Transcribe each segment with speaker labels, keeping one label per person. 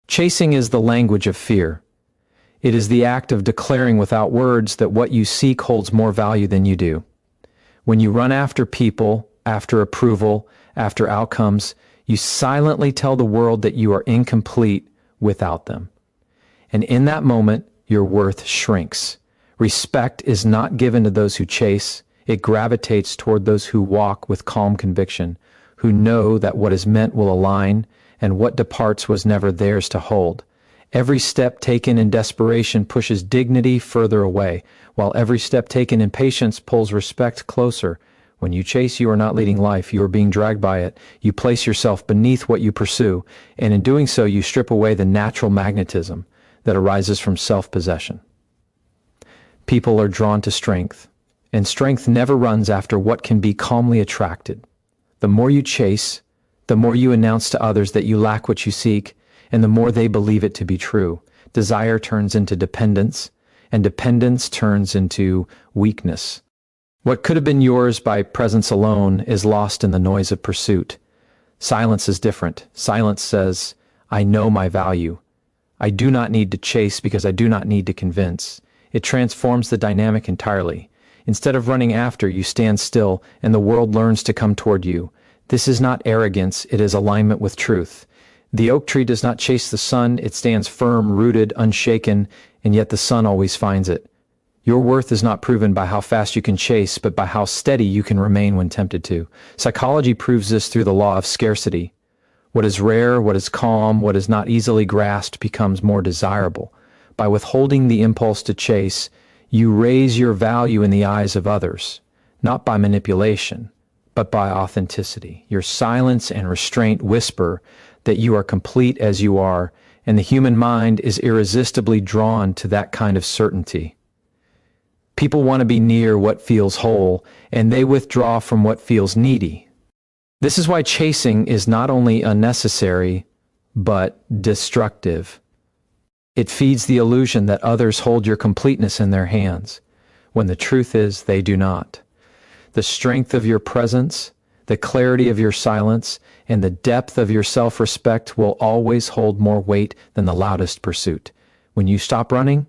Speaker 1: Chasing is the language of fear. It is the act of declaring without words that what you seek holds more value than you do. When you run after people, after approval, after outcomes, you silently tell the world that you are incomplete without them. And in that moment, your worth shrinks. Respect is not given to those who chase. It gravitates toward those who walk with calm conviction, who know that what is meant will align, and what departs was never theirs to hold. Every step taken in desperation pushes dignity further away, while every step taken in patience pulls respect closer. When you chase, you are not leading life, you are being dragged by it. You place yourself beneath what you pursue, and in doing so, you strip away the natural magnetism that arises from self-possession. People are drawn to strength, and strength never runs after what can be calmly attracted. The more you chase, the more you announce to others that you lack what you seek, and the more they believe it to be true. Desire turns into dependence, and dependence turns into weakness. What could have been yours by presence alone is lost in the noise of pursuit. Silence is different. Silence says, I know my value. I do not need to chase because I do not need to convince. It transforms the dynamic entirely. Instead of running after, you stand still, and the world learns to come toward you. This is not arrogance, it is alignment with truth. The oak tree does not chase the sun, it stands firm, rooted, unshaken, and yet the sun always finds it. Your worth is not proven by how fast you can chase, but by how steady you can remain when tempted to. Psychology proves this through the law of scarcity. What is rare, what is calm, what is not easily grasped becomes more desirable. By withholding the impulse to chase, you raise your value in the eyes of others, not by manipulation, but by authenticity. Your silence and restraint whisper that you are complete as you are, and the human mind is irresistibly drawn to that kind of certainty. People want to be near what feels whole, and they withdraw from what feels needy. This is why chasing is not only unnecessary, but destructive. It feeds the illusion that others hold your completeness in their hands, when the truth is they do not. The strength of your presence, the clarity of your silence, and the depth of your self-respect will always hold more weight than the loudest pursuit. When you stop running,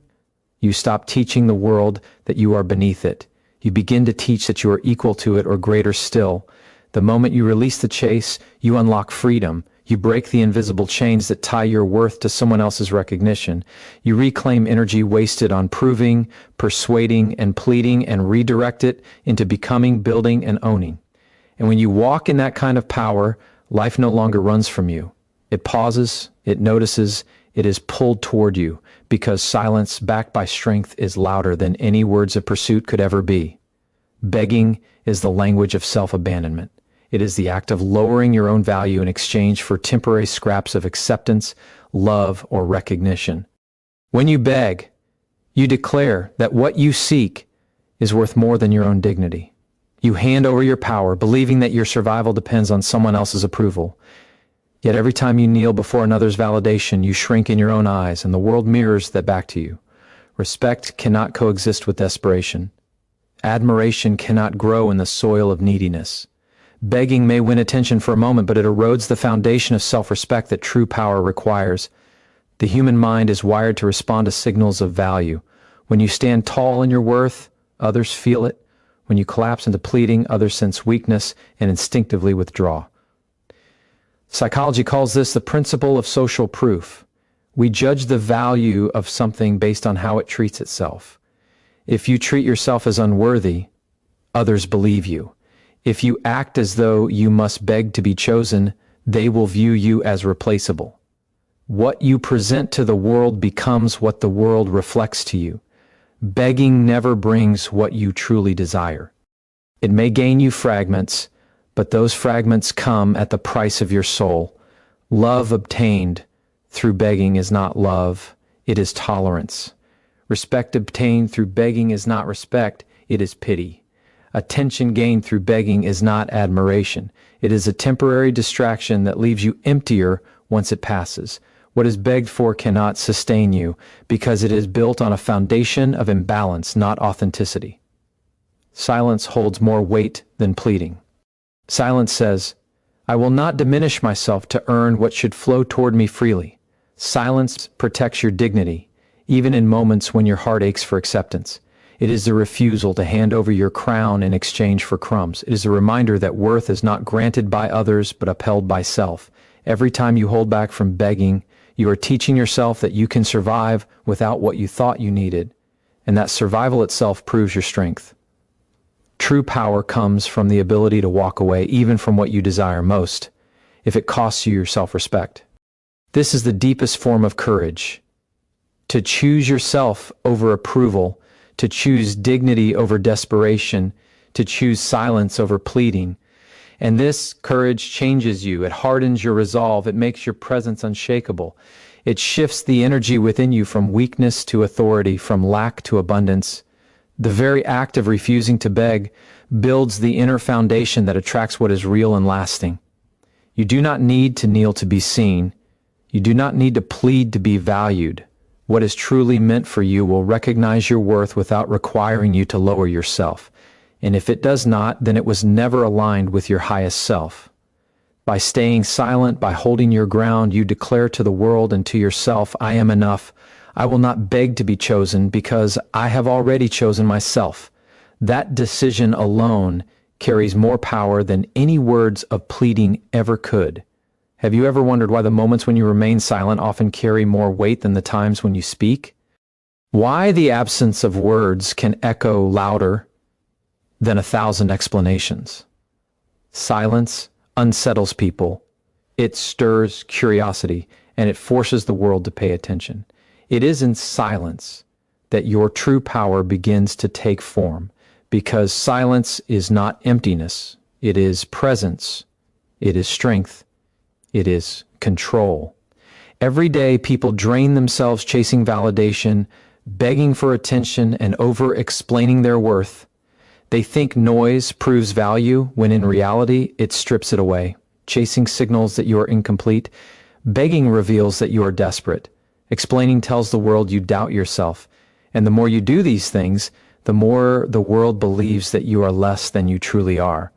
Speaker 1: you stop teaching the world that you are beneath it. You begin to teach that you are equal to it or greater still. The moment you release the chase, you unlock freedom. You break the invisible chains that tie your worth to someone else's recognition. You reclaim energy wasted on proving, persuading, and pleading, and redirect it into becoming, building, and owning. And when you walk in that kind of power, life no longer runs from you. It pauses, it notices, it is pulled toward you, because silence backed by strength is louder than any words of pursuit could ever be. Begging is the language of self-abandonment. It is the act of lowering your own value in exchange for temporary scraps of acceptance, love, or recognition. When you beg, you declare that what you seek is worth more than your own dignity. You hand over your power, believing that your survival depends on someone else's approval. Yet every time you kneel before another's validation, you shrink in your own eyes, and the world mirrors that back to you. Respect cannot coexist with desperation. Admiration cannot grow in the soil of neediness. Begging may win attention for a moment, but it erodes the foundation of self-respect that true power requires. The human mind is wired to respond to signals of value. When you stand tall in your worth, others feel it. When you collapse into pleading, others sense weakness and instinctively withdraw. Psychology calls this the principle of social proof. We judge the value of something based on how it treats itself. If you treat yourself as unworthy, others believe you. If you act as though you must beg to be chosen, they will view you as replaceable. What you present to the world becomes what the world reflects to you. Begging never brings what you truly desire. It may gain you fragments, but those fragments come at the price of your soul. Love obtained through begging is not love, it is tolerance. Respect obtained through begging is not respect, it is pity. Attention gained through begging is not admiration. It is a temporary distraction that leaves you emptier once it passes. What is begged for cannot sustain you because it is built on a foundation of imbalance, not authenticity. Silence holds more weight than pleading. Silence says, I will not diminish myself to earn what should flow toward me freely. Silence protects your dignity, even in moments when your heart aches for acceptance. It is the refusal to hand over your crown in exchange for crumbs. It is a reminder that worth is not granted by others, but upheld by self. Every time you hold back from begging, you are teaching yourself that you can survive without what you thought you needed, and that survival itself proves your strength. True power comes from the ability to walk away even from what you desire most, if it costs you your self-respect. This is the deepest form of courage. To choose yourself over approval, to choose dignity over desperation, to choose silence over pleading. And this courage changes you. It hardens your resolve. It makes your presence unshakable. It shifts the energy within you from weakness to authority, from lack to abundance. The very act of refusing to beg builds the inner foundation that attracts what is real and lasting. You do not need to kneel to be seen. You do not need to plead to be valued. What is truly meant for you will recognize your worth without requiring you to lower yourself. And if it does not, then it was never aligned with your highest self. By staying silent, by holding your ground, you declare to the world and to yourself, I am enough. I will not beg to be chosen because I have already chosen myself. That decision alone carries more power than any words of pleading ever could. Have you ever wondered why the moments when you remain silent often carry more weight than the times when you speak? Why the absence of words can echo louder than 1,000 explanations? Silence unsettles people. It stirs curiosity, and it forces the world to pay attention. It is in silence that your true power begins to take form, because silence is not emptiness. It is presence. It is strength. It is control. Every day, people drain themselves chasing validation, begging for attention, and over-explaining their worth. They think noise proves value, when in reality, it strips it away. Chasing signals that you are incomplete. Begging reveals that you are desperate. Explaining tells the world you doubt yourself. And the more you do these things, the more the world believes that you are less than you truly are.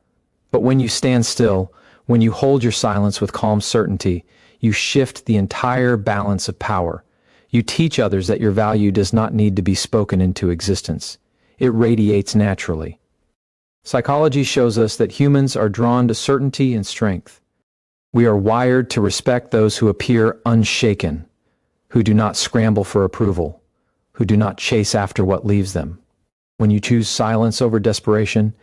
Speaker 1: But when you stand still, when you hold your silence with calm certainty, you shift the entire balance of power. You teach others that your value does not need to be spoken into existence. It radiates naturally. Psychology shows us that humans are drawn to certainty and strength. We are wired to respect those who appear unshaken, who do not scramble for approval, who do not chase after what leaves them. When you choose silence over desperation,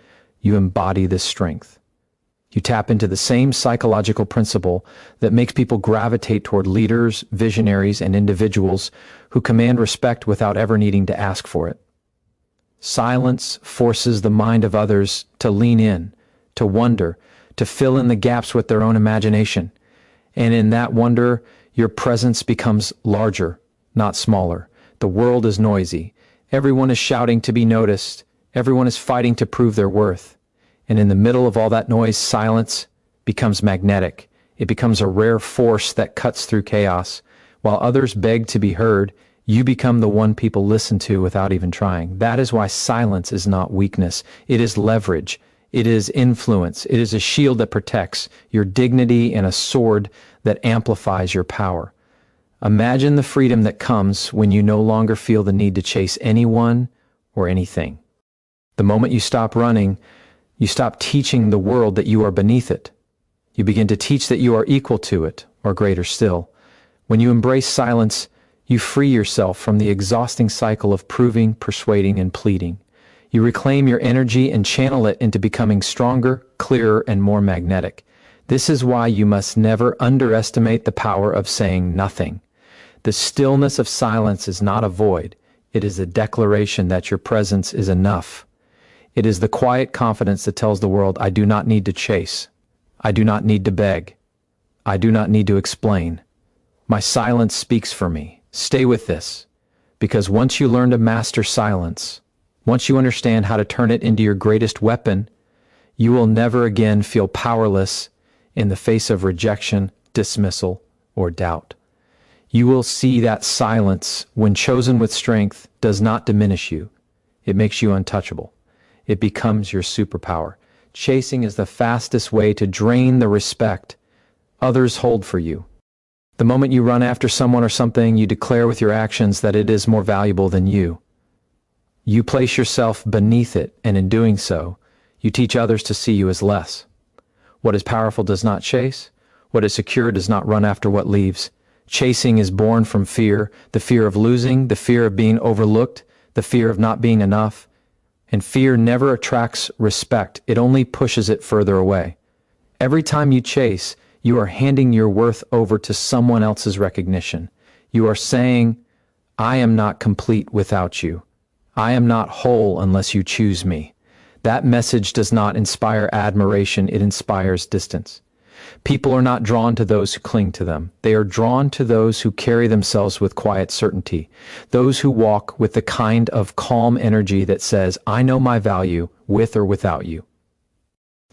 Speaker 1: you embody this strength. You tap into the same psychological principle that makes people gravitate toward leaders, visionaries, and individuals who command respect without ever needing to ask for it. Silence forces the mind of others to lean in, to wonder, to fill in the gaps with their own imagination. And in that wonder, your presence becomes larger, not smaller. The world is noisy. Everyone is shouting to be noticed. Everyone is fighting to prove their worth. And in the middle of all that noise, silence becomes magnetic. It becomes a rare force that cuts through chaos. While others beg to be heard, you become the one people listen to without even trying. That is why silence is not weakness. It is leverage. It is influence. It is a shield that protects your dignity and a sword that amplifies your power. Imagine the freedom that comes when you no longer feel the need to chase anyone or anything. The moment you stop running, you stop teaching the world that you are beneath it. You begin to teach that you are equal to it, or greater still. When you embrace silence, you free yourself from the exhausting cycle of proving, persuading, and pleading. You reclaim your energy and channel it into becoming stronger, clearer, and more magnetic. This is why you must never underestimate the power of saying nothing. The stillness of silence is not a void. It is a declaration that your presence is enough. It is the quiet confidence that tells the world, I do not need to chase. I do not need to beg. I do not need to explain. My silence speaks for me. Stay with this, because once you learn to master silence, once you understand how to turn it into your greatest weapon, you will never again feel powerless in the face of rejection, dismissal, or doubt. You will see that silence, when chosen with strength, does not diminish you. It makes you untouchable. It becomes your superpower. Chasing is the fastest way to drain the respect others hold for you. The moment you run after someone or something, you declare with your actions that it is more valuable than you. You place yourself beneath it, and in doing so, you teach others to see you as less. What is powerful does not chase. What is secure does not run after what leaves. Chasing is born from fear, the fear of losing, the fear of being overlooked, the fear of not being enough. And fear never attracts respect. It only pushes it further away. Every time you chase, you are handing your worth over to someone else's recognition. You are saying, I am not complete without you. I am not whole unless you choose me. That message does not inspire admiration, it inspires distance. People are not drawn to those who cling to them. They are drawn to those who carry themselves with quiet certainty, those who walk with the kind of calm energy that says, I know my value with or without you.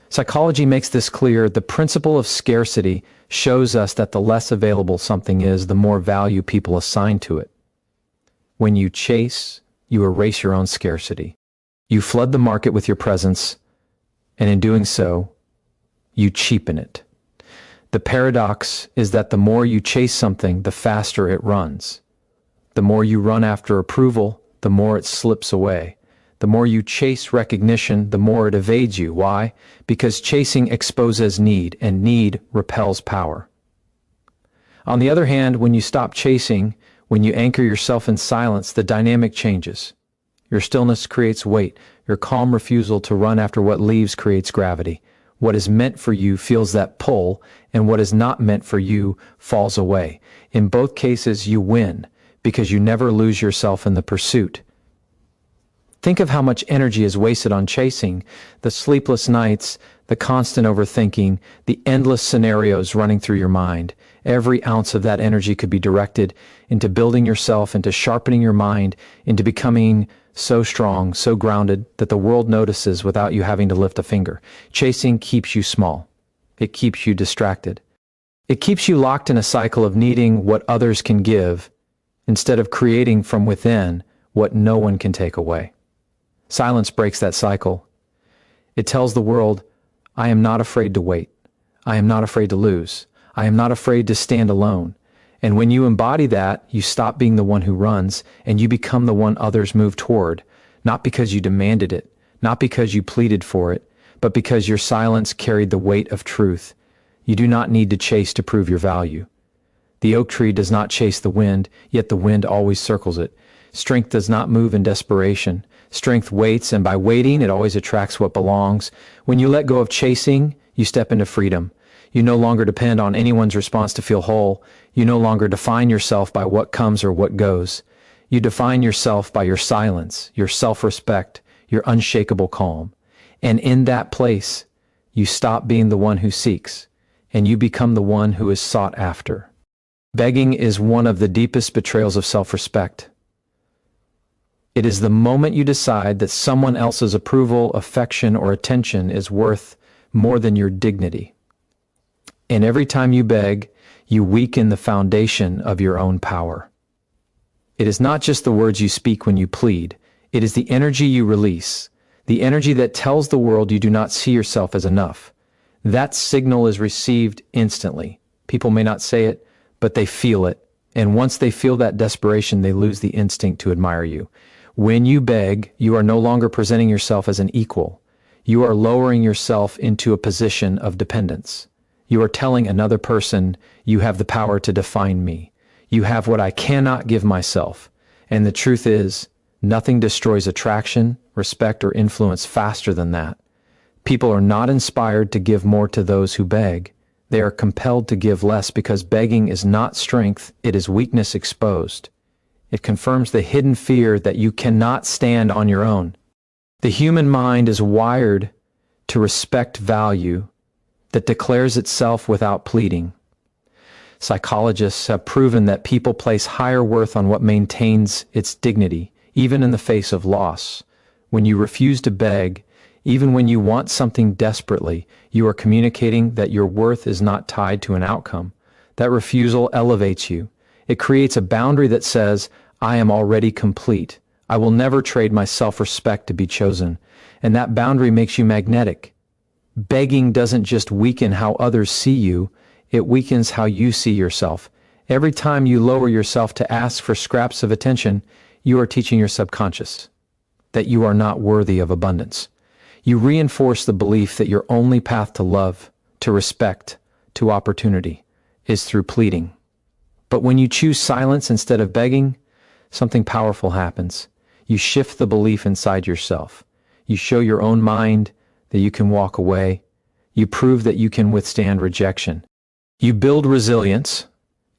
Speaker 1: Psychology makes this clear. The principle of scarcity shows us that the less available something is, the more value people assign to it. When you chase, you erase your own scarcity. You flood the market with your presence, and in doing so, you cheapen it. The paradox is that the more you chase something, the faster it runs. The more you run after approval, the more it slips away. The more you chase recognition, the more it evades you. Why? Because chasing exposes need, and need repels power. On the other hand, when you stop chasing, when you anchor yourself in silence, the dynamic changes. Your stillness creates weight. Your calm refusal to run after what leaves creates gravity. What is meant for you feels that pull, and what is not meant for you falls away. In both cases, you win, because you never lose yourself in the pursuit. Think of how much energy is wasted on chasing, the sleepless nights, the constant overthinking, the endless scenarios running through your mind. Every ounce of that energy could be directed into building yourself, into sharpening your mind, into becoming so strong, so grounded that the world notices without you having to lift a finger. Chasing keeps you small. It keeps you distracted. It keeps you locked in a cycle of needing what others can give instead of creating from within what no one can take away. Silence breaks that cycle. It tells the world, I am not afraid to wait. I am not afraid to lose. I am not afraid to stand alone. And when you embody that, you stop being the one who runs, and you become the one others move toward, not because you demanded it, not because you pleaded for it, but because your silence carried the weight of truth. You do not need to chase to prove your value. The oak tree does not chase the wind, yet the wind always circles it. Strength does not move in desperation. Strength waits, and by waiting, it always attracts what belongs. When you let go of chasing, you step into freedom. You no longer depend on anyone's response to feel whole. You no longer define yourself by what comes or what goes. You define yourself by your silence, your self-respect, your unshakable calm. And in that place, you stop being the one who seeks, and you become the one who is sought after. Begging is one of the deepest betrayals of self-respect. It is the moment you decide that someone else's approval, affection, or attention is worth more than your dignity. And every time you beg, you weaken the foundation of your own power. It is not just the words you speak when you plead. It is the energy you release, the energy that tells the world you do not see yourself as enough. That signal is received instantly. People may not say it, but they feel it. And once they feel that desperation, they lose the instinct to admire you. When you beg, you are no longer presenting yourself as an equal. You are lowering yourself into a position of dependence. You are telling another person, you have the power to define me. You have what I cannot give myself. And the truth is, nothing destroys attraction, respect, or influence faster than that. People are not inspired to give more to those who beg. They are compelled to give less because begging is not strength, it is weakness exposed. It confirms the hidden fear that you cannot stand on your own. The human mind is wired to respect value that declares itself without pleading. Psychologists have proven that people place higher worth on what maintains its dignity, even in the face of loss. When you refuse to beg, even when you want something desperately, you are communicating that your worth is not tied to an outcome. That refusal elevates you. It creates a boundary that says, I am already complete. I will never trade my self-respect to be chosen. And that boundary makes you magnetic. Begging doesn't just weaken how others see you, it weakens how you see yourself. Every time you lower yourself to ask for scraps of attention, you are teaching your subconscious that you are not worthy of abundance. You reinforce the belief that your only path to love, to respect, to opportunity is through pleading. But when you choose silence instead of begging, something powerful happens. You shift the belief inside yourself. You show your own mind that you can walk away. You prove that you can withstand rejection. You build resilience,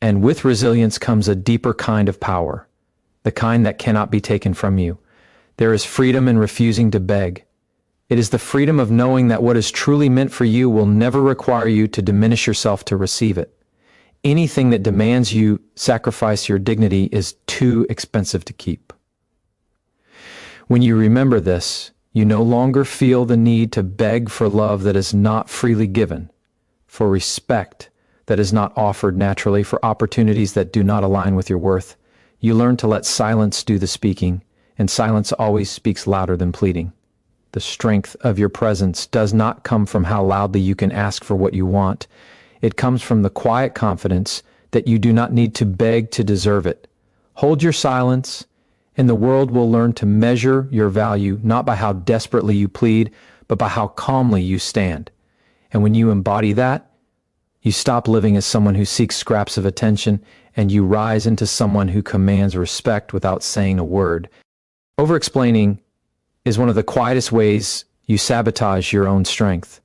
Speaker 1: and with resilience comes a deeper kind of power, the kind that cannot be taken from you. There is freedom in refusing to beg. It is the freedom of knowing that what is truly meant for you will never require you to diminish yourself to receive it. Anything that demands you sacrifice your dignity is too expensive to keep. When you remember this, you no longer feel the need to beg for love that is not freely given, for respect that is not offered naturally, for opportunities that do not align with your worth. You learn to let silence do the speaking, and silence always speaks louder than pleading. The strength of your presence does not come from how loudly you can ask for what you want. It comes from the quiet confidence that you do not need to beg to deserve it. Hold your silence, and the world will learn to measure your value not by how desperately you plead, but by how calmly you stand. And when you embody that, you stop living as someone who seeks scraps of attention, and you rise into someone who commands respect without saying a word. Over-explaining is one of the quietest ways you sabotage your own strength.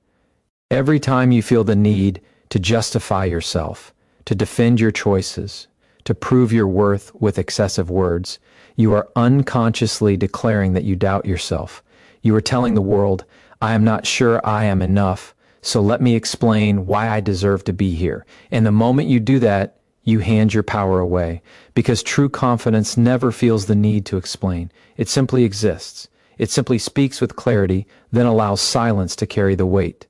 Speaker 1: Every time you feel the need to justify yourself, to defend your choices, to prove your worth with excessive words, you are unconsciously declaring that you doubt yourself. You are telling the world, I am not sure I am enough, so let me explain why I deserve to be here. And the moment you do that, you hand your power away, because true confidence never feels the need to explain. It simply exists. It simply speaks with clarity, then allows silence to carry the weight.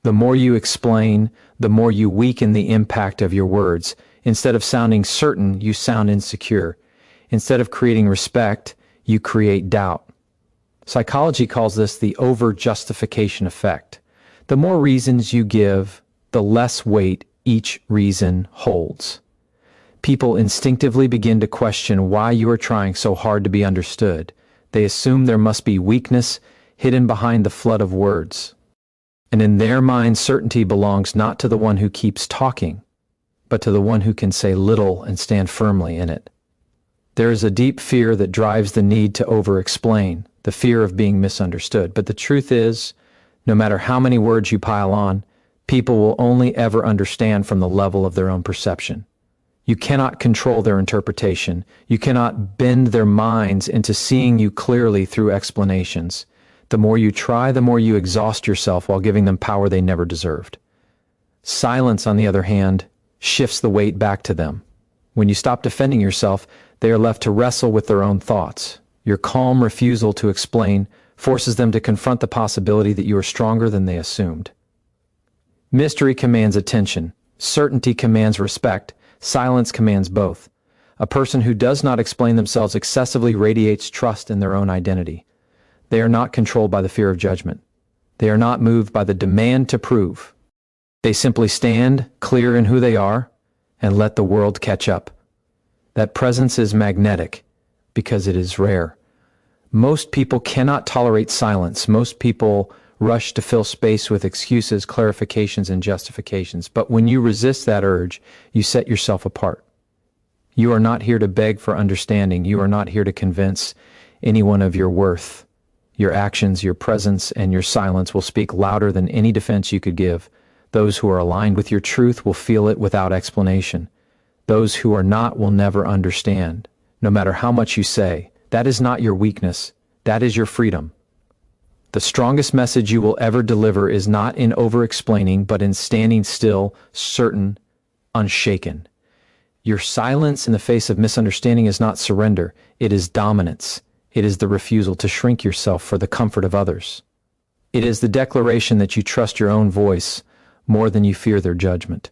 Speaker 1: The more you explain, the more you weaken the impact of your words. Instead of sounding certain, you sound insecure. Instead of creating respect, you create doubt. Psychology calls this the over-justification effect. The more reasons you give, the less weight each reason holds. People instinctively begin to question why you are trying so hard to be understood. They assume there must be weakness hidden behind the flood of words. And in their mind, certainty belongs not to the one who keeps talking, but to the one who can say little and stand firmly in it. There is a deep fear that drives the need to over-explain, the fear of being misunderstood. But the truth is, no matter how many words you pile on, people will only ever understand from the level of their own perception. You cannot control their interpretation. You cannot bend their minds into seeing you clearly through explanations. The more you try, the more you exhaust yourself while giving them power they never deserved. Silence, on the other hand, shifts the weight back to them. When you stop defending yourself, they are left to wrestle with their own thoughts. Your calm refusal to explain forces them to confront the possibility that you are stronger than they assumed. Mystery commands attention. Certainty commands respect. Silence commands both. A person who does not explain themselves excessively radiates trust in their own identity. They are not controlled by the fear of judgment. They are not moved by the demand to prove. They simply stand clear in who they are and let the world catch up. That presence is magnetic because it is rare. Most people cannot tolerate silence. Most people rush to fill space with excuses, clarifications, and justifications. But when you resist that urge, you set yourself apart. You are not here to beg for understanding. You are not here to convince anyone of your worth. Your actions, your presence, and your silence will speak louder than any defense you could give. Those who are aligned with your truth will feel it without explanation. Those who are not will never understand, no matter how much you say. That is not your weakness. That is your freedom. The strongest message you will ever deliver is not in over-explaining, but in standing still, certain, unshaken. Your silence in the face of misunderstanding is not surrender. It is dominance. It is the refusal to shrink yourself for the comfort of others. It is the declaration that you trust your own voice more than you fear their judgment.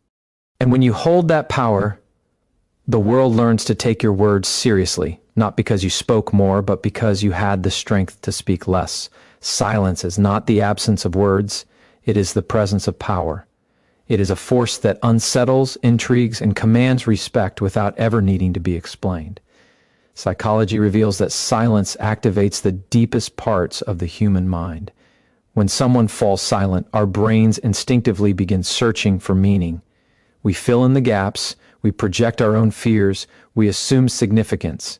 Speaker 1: And when you hold that power, the world learns to take your words seriously, not because you spoke more, but because you had the strength to speak less. Silence is not the absence of words, it is the presence of power. It is a force that unsettles, intrigues, and commands respect without ever needing to be explained. Psychology reveals that silence activates the deepest parts of the human mind. When someone falls silent, our brains instinctively begin searching for meaning. We fill in the gaps, we project our own fears, we assume significance.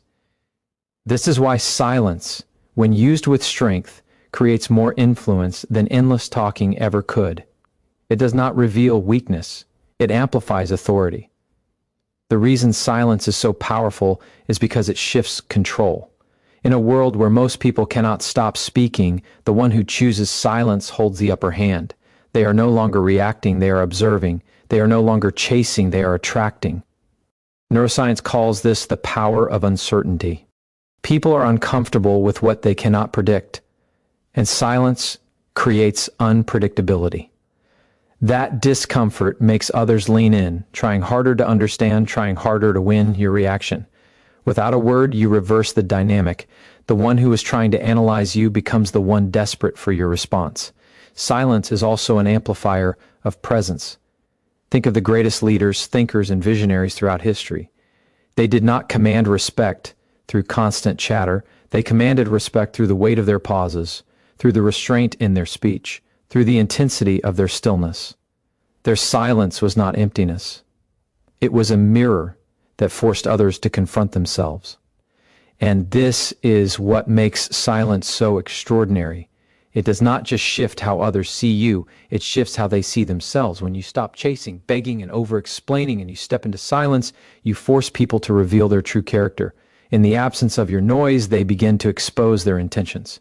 Speaker 1: This is why silence, when used with strength, creates more influence than endless talking ever could. It does not reveal weakness, it amplifies authority. The reason silence is so powerful is because it shifts control. In a world where most people cannot stop speaking, the one who chooses silence holds the upper hand. They are no longer reacting, they are observing. They are no longer chasing, they are attracting. Neuroscience calls this the power of uncertainty. People are uncomfortable with what they cannot predict, and silence creates unpredictability. That discomfort makes others lean in, trying harder to understand, trying harder to win your reaction. Without a word, you reverse the dynamic. The one who is trying to analyze you becomes the one desperate for your response. Silence is also an amplifier of presence. Think of the greatest leaders, thinkers, and visionaries throughout history. They did not command respect through constant chatter. They commanded respect through the weight of their pauses, through the restraint in their speech, through the intensity of their stillness. Their silence was not emptiness. It was a mirror that forced others to confront themselves. And this is what makes silence so extraordinary. It does not just shift how others see you, it shifts how they see themselves. When you stop chasing, begging, and over-explaining and you step into silence, you force people to reveal their true character. In the absence of your noise, they begin to expose their intentions.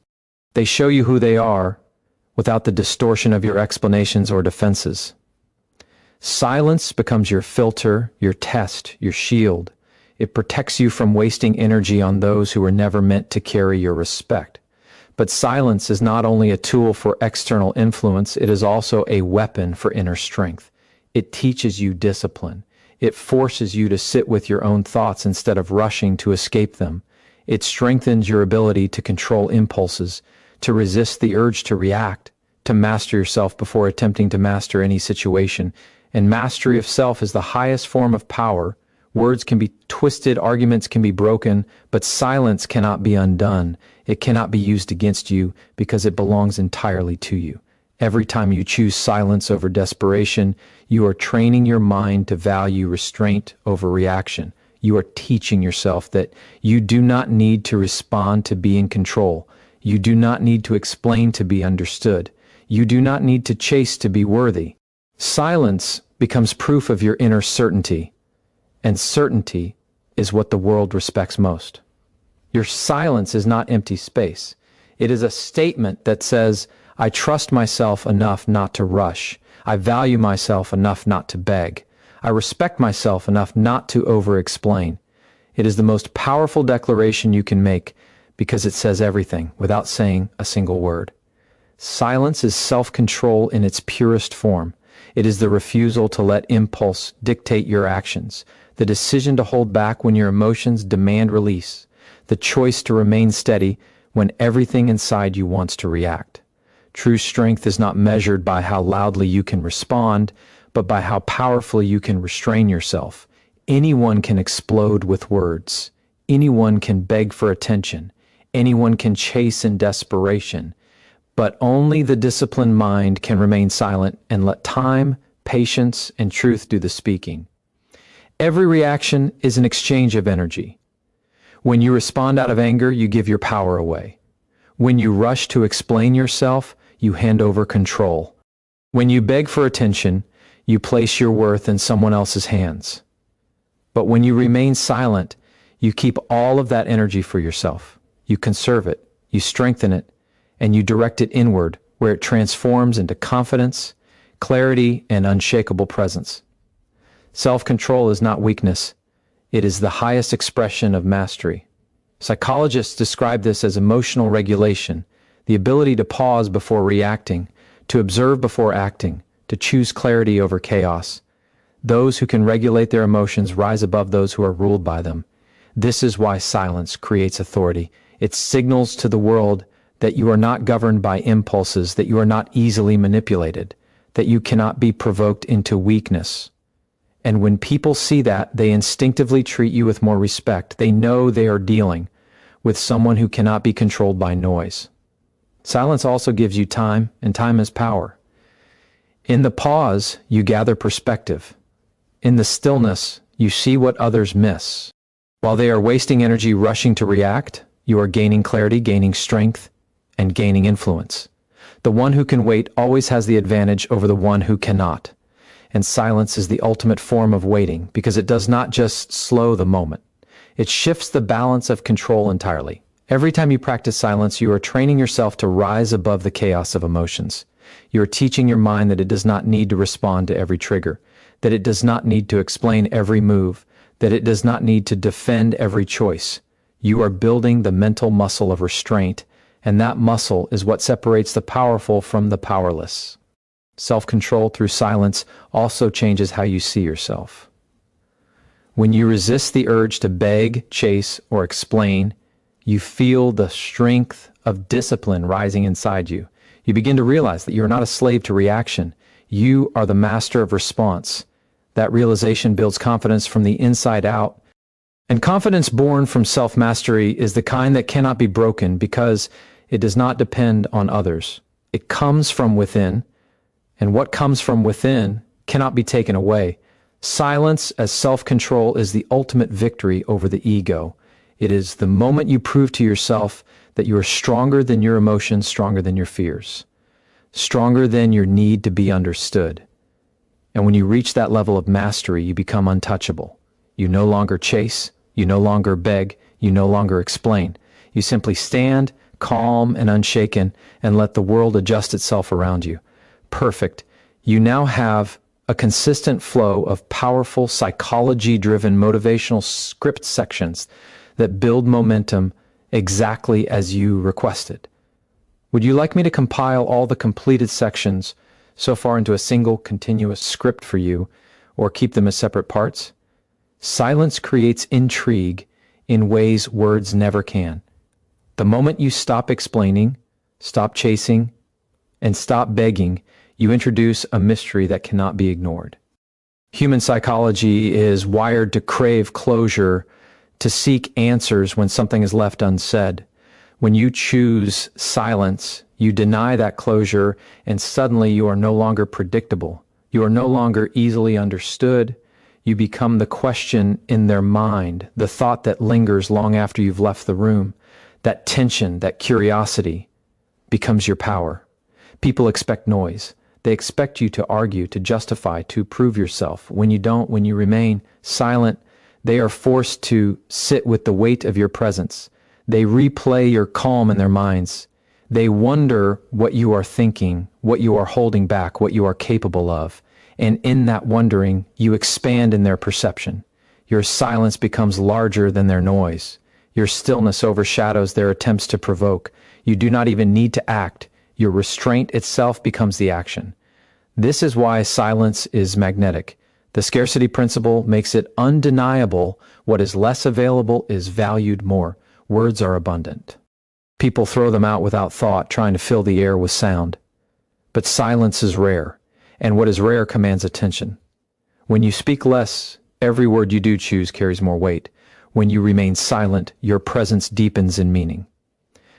Speaker 1: They show you who they are without the distortion of your explanations or defenses. Silence becomes your filter, your test, your shield. It protects you from wasting energy on those who were never meant to carry your respect. But silence is not only a tool for external influence, it is also a weapon for inner strength. It teaches you discipline. It forces you to sit with your own thoughts instead of rushing to escape them. It strengthens your ability to control impulses, to resist the urge to react, to master yourself before attempting to master any situation. And mastery of self is the highest form of power. Words can be twisted, arguments can be broken, but silence cannot be undone. It cannot be used against you because it belongs entirely to you. Every time you choose silence over desperation, you are training your mind to value restraint over reaction. You are teaching yourself that you do not need to respond to be in control. You do not need to explain to be understood. You do not need to chase to be worthy. Silence becomes proof of your inner certainty, and certainty is what the world respects most. Your silence is not empty space. It is a statement that says, I trust myself enough not to rush. I value myself enough not to beg. I respect myself enough not to over-explain. It is the most powerful declaration you can make because it says everything without saying a single word. Silence is self-control in its purest form. It is the refusal to let impulse dictate your actions, the decision to hold back when your emotions demand release, the choice to remain steady when everything inside you wants to react. True strength is not measured by how loudly you can respond, but by how powerfully you can restrain yourself. Anyone can explode with words. Anyone can beg for attention. Anyone can chase in desperation. But only the disciplined mind can remain silent and let time, patience, and truth do the speaking. Every reaction is an exchange of energy. When you respond out of anger, you give your power away. When you rush to explain yourself, you hand over control. When you beg for attention, you place your worth in someone else's hands. But when you remain silent, you keep all of that energy for yourself. You conserve it, you strengthen it, and you direct it inward, where it transforms into confidence, clarity, and unshakable presence. Self-control is not weakness. It is the highest expression of mastery. Psychologists describe this as emotional regulation, the ability to pause before reacting, to observe before acting, to choose clarity over chaos. Those who can regulate their emotions rise above those who are ruled by them. This is why silence creates authority. It signals to the world that you are not governed by impulses, that you are not easily manipulated, that you cannot be provoked into weakness. And when people see that, they instinctively treat you with more respect. They know they are dealing with someone who cannot be controlled by noise. Silence also gives you time, and time is power. In the pause, you gather perspective. In the stillness, you see what others miss. While they are wasting energy rushing to react, you are gaining clarity, gaining strength, and gaining influence. The one who can wait always has the advantage over the one who cannot. And silence is the ultimate form of waiting because it does not just slow the moment. It shifts the balance of control entirely. Every time you practice silence, you are training yourself to rise above the chaos of emotions. You are teaching your mind that it does not need to respond to every trigger, that it does not need to explain every move, that it does not need to defend every choice. You are building the mental muscle of restraint, and that muscle is what separates the powerful from the powerless. Self-control through silence also changes how you see yourself. When you resist the urge to beg, chase, or explain, you feel the strength of discipline rising inside you. You begin to realize that you are not a slave to reaction. You are the master of response. That realization builds confidence from the inside out. And confidence born from self-mastery is the kind that cannot be broken because it does not depend on others. It comes from within, and what comes from within cannot be taken away. Silence as self-control is the ultimate victory over the ego. It is the moment you prove to yourself that you are stronger than your emotions, stronger than your fears, stronger than your need to be understood. And when you reach that level of mastery, you become untouchable. You no longer chase, you no longer beg, you no longer explain. You simply stand, calm and unshaken, and let the world adjust itself around you. Perfect. You now have a consistent flow of powerful, psychology-driven, motivational script sections that build momentum exactly as you requested. Would you like me to compile all the completed sections so far into a single continuous script for you, or keep them as separate parts? Silence creates intrigue in ways words never can. The moment you stop explaining, stop chasing, and stop begging, you introduce a mystery that cannot be ignored. Human psychology is wired to crave closure, to seek answers when something is left unsaid. When you choose silence, you deny that closure, and suddenly you are no longer predictable. You are no longer easily understood. You become the question in their mind, the thought that lingers long after you've left the room. That tension, that curiosity becomes your power. People expect noise. They expect you to argue, to justify, to prove yourself. When you don't, when you remain silent, they are forced to sit with the weight of your presence. They replay your calm in their minds. They wonder what you are thinking, what you are holding back, what you are capable of. And in that wondering, you expand in their perception. Your silence becomes larger than their noise. Your stillness overshadows their attempts to provoke. You do not even need to act. Your restraint itself becomes the action. This is why silence is magnetic. The scarcity principle makes it undeniable. What is less available is valued more. Words are abundant. People throw them out without thought, trying to fill the air with sound. But silence is rare, and what is rare commands attention. When you speak less, every word you do choose carries more weight. When you remain silent, your presence deepens in meaning.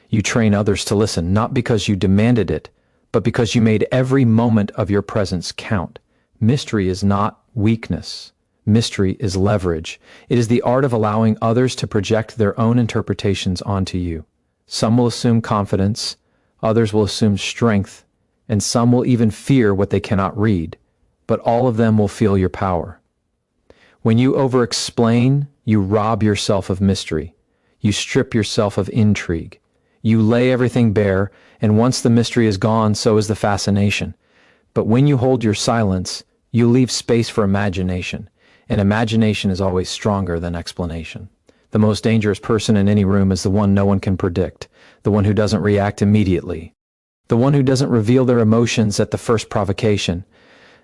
Speaker 1: You train others to listen, not because you demanded it, but because you made every moment of your presence count. Mystery is not weakness. Mystery is leverage. It is the art of allowing others to project their own interpretations onto you. Some will assume confidence, others will assume strength, and some will even fear what they cannot read, but all of them will feel your power. When you over-explain, you rob yourself of mystery. You strip yourself of intrigue. You lay everything bare, and once the mystery is gone, so is the fascination. But when you hold your silence, you leave space for imagination, and imagination is always stronger than explanation. The most dangerous person in any room is the one no one can predict, the one who doesn't react immediately, the one who doesn't reveal their emotions at the first provocation.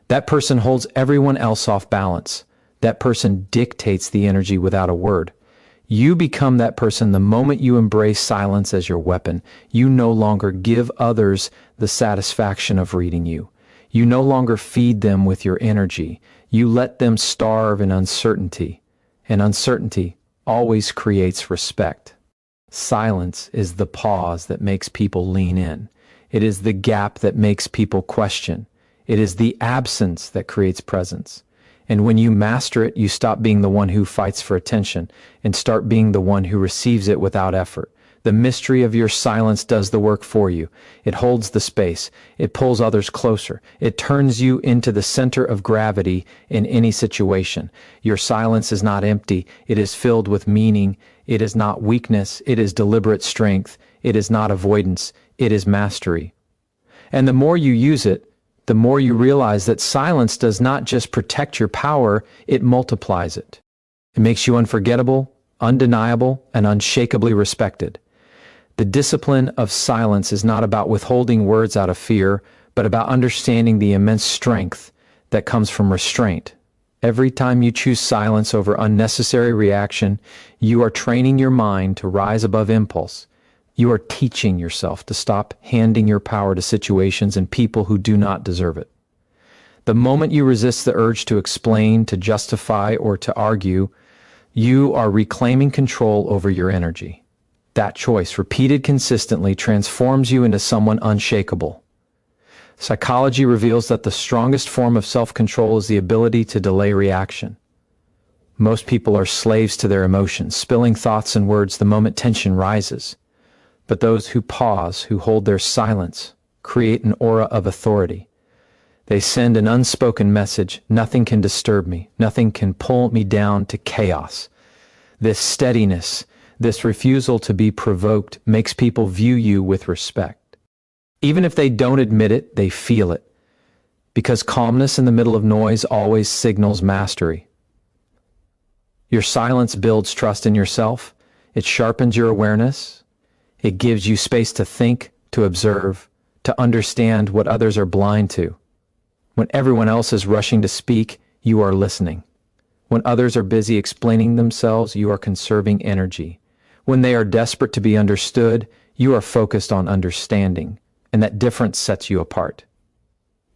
Speaker 1: That person holds everyone else off balance. That person dictates the energy without a word. You become that person the moment you embrace silence as your weapon. You no longer give others the satisfaction of reading you. You no longer feed them with your energy. You let them starve in uncertainty, and uncertainty always creates respect. Silence is the pause that makes people lean in. It is the gap that makes people question. It is the absence that creates presence. And when you master it, you stop being the one who fights for attention and start being the one who receives it without effort. The mystery of your silence does the work for you. It holds the space. It pulls others closer. It turns you into the center of gravity in any situation. Your silence is not empty. It is filled with meaning. It is not weakness. It is deliberate strength. It is not avoidance. It is mastery. And the more you use it, the more you realize that silence does not just protect your power, it multiplies it. It makes you unforgettable, undeniable, and unshakably respected. The discipline of silence is not about withholding words out of fear, but about understanding the immense strength that comes from restraint. Every time you choose silence over unnecessary reaction, you are training your mind to rise above impulse. You are teaching yourself to stop handing your power to situations and people who do not deserve it. The moment you resist the urge to explain, to justify, or to argue, you are reclaiming control over your energy. That choice, repeated consistently, transforms you into someone unshakable. Psychology reveals that the strongest form of self-control is the ability to delay reaction. Most people are slaves to their emotions, spilling thoughts and words the moment tension rises. But those who pause, who hold their silence, create an aura of authority. They send an unspoken message: nothing can disturb me, nothing can pull me down to chaos. This steadiness, this refusal to be provoked, makes people view you with respect. Even if they don't admit it, they feel it, because calmness in the middle of noise always signals mastery. Your silence builds trust in yourself. It sharpens your awareness. It gives you space to think, to observe, to understand what others are blind to. When everyone else is rushing to speak, you are listening. When others are busy explaining themselves, you are conserving energy. When they are desperate to be understood, you are focused on understanding, and that difference sets you apart.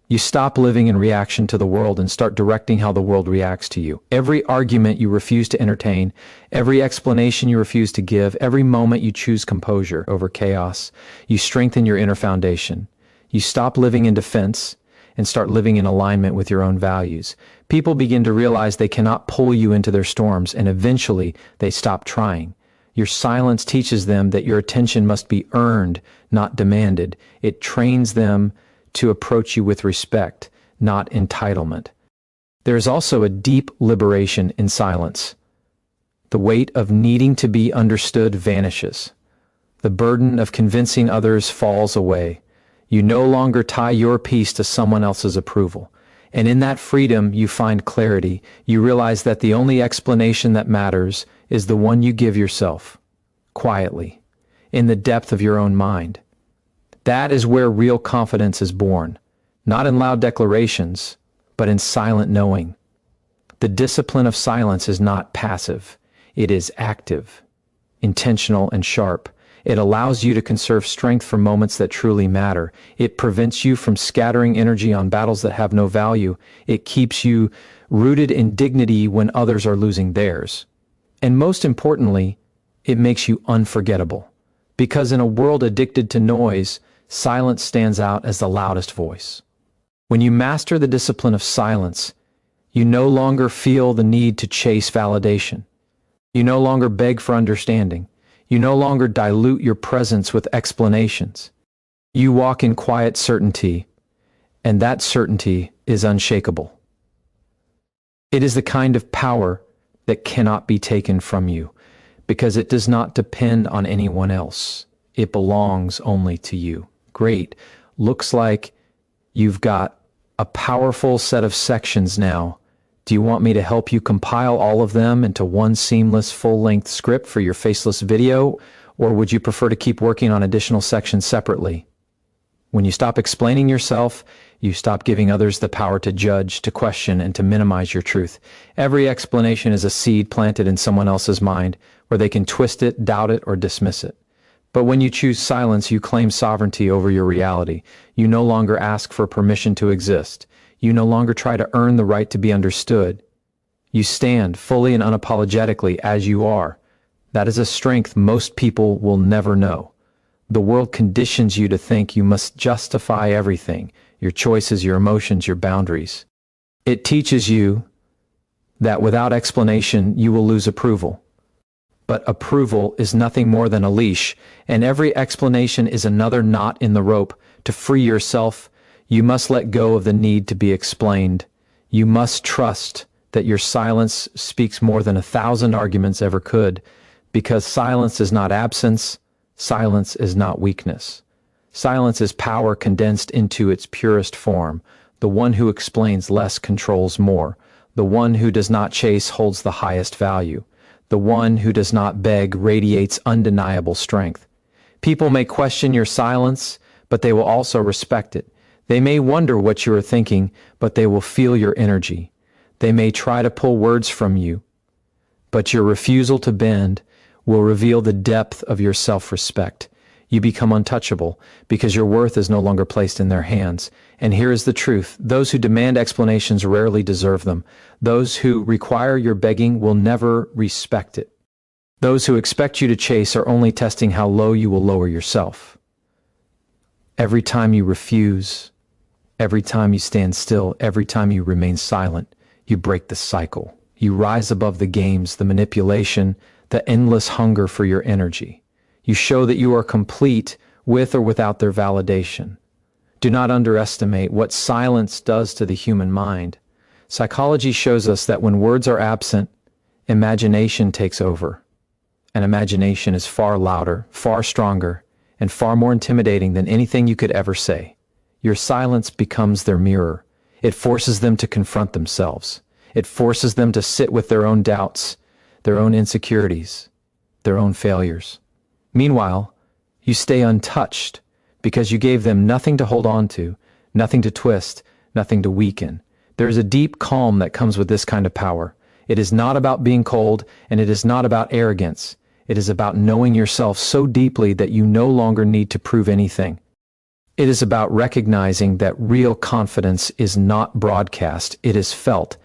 Speaker 1: You stop living in reaction to the world and start directing how the world reacts to you. Every argument you refuse to entertain, every explanation you refuse to give, every moment you choose composure over chaos, you strengthen your inner foundation. You stop living in defense and start living in alignment with your own values. People begin to realize they cannot pull you into their storms, and eventually they stop trying. Your silence teaches them that your attention must be earned, not demanded. It trains them to approach you with respect, not entitlement. There is also a deep liberation in silence. The weight of needing to be understood vanishes. The burden of convincing others falls away. You no longer tie your peace to someone else's approval. And in that freedom, you find clarity. You realize that the only explanation that matters is the one you give yourself, quietly, in the depth of your own mind. That is where real confidence is born, not in loud declarations, but in silent knowing. The discipline of silence is not passive. It is active, intentional, and sharp. It allows you to conserve strength for moments that truly matter. It prevents you from scattering energy on battles that have no value. It keeps you rooted in dignity when others are losing theirs. And most importantly, it makes you unforgettable. Because in a world addicted to noise, silence stands out as the loudest voice. When you master the discipline of silence, you no longer feel the need to chase validation. You no longer beg for understanding. You no longer dilute your presence with explanations. You walk in quiet certainty, and that certainty is unshakable. It is the kind of power that cannot be taken from you, because it does not depend on anyone else. It belongs only to you. Great. Looks like you've got a powerful set of sections now. Do you want me to help you compile all of them into one seamless full-length script for your faceless video, or would you prefer to keep working on additional sections separately? When you stop explaining yourself, you stop giving others the power to judge, to question, and to minimize your truth. Every explanation is a seed planted in someone else's mind, where they can twist it, doubt it, or dismiss it. But when you choose silence, you claim sovereignty over your reality. You no longer ask for permission to exist. You no longer try to earn the right to be understood. You stand fully and unapologetically as you are. That is a strength most people will never know. The world conditions you to think you must justify everything, your choices, your emotions, your boundaries. It teaches you that without explanation, you will lose approval. But approval is nothing more than a leash, and every explanation is another knot in the rope. To free yourself, you must let go of the need to be explained. You must trust that your silence speaks more than 1,000 arguments ever could, because silence is not absence, silence is not weakness. Silence is power condensed into its purest form. The one who explains less controls more. The one who does not chase holds the highest value. The one who does not beg radiates undeniable strength. People may question your silence, but they will also respect it. They may wonder what you are thinking, but they will feel your energy. They may try to pull words from you, but your refusal to bend will reveal the depth of your self-respect. You become untouchable because your worth is no longer placed in their hands. And here is the truth. Those who demand explanations rarely deserve them. Those who require your begging will never respect it. Those who expect you to chase are only testing how low you will lower yourself. Every time you refuse, every time you stand still, every time you remain silent, you break the cycle. You rise above the games, the manipulation, the endless hunger for your energy. You show that you are complete with or without their validation. Do not underestimate what silence does to the human mind. Psychology shows us that when words are absent, imagination takes over. And imagination is far louder, far stronger, and far more intimidating than anything you could ever say. Your silence becomes their mirror. It forces them to confront themselves. It forces them to sit with their own doubts, their own insecurities, their own failures. Meanwhile, you stay untouched because you gave them nothing to hold on to, nothing to twist, nothing to weaken. There is a deep calm that comes with this kind of power. It is not about being cold, and it is not about arrogance. It is about knowing yourself so deeply that you no longer need to prove anything. It is about recognizing that real confidence is not broadcast, it is felt.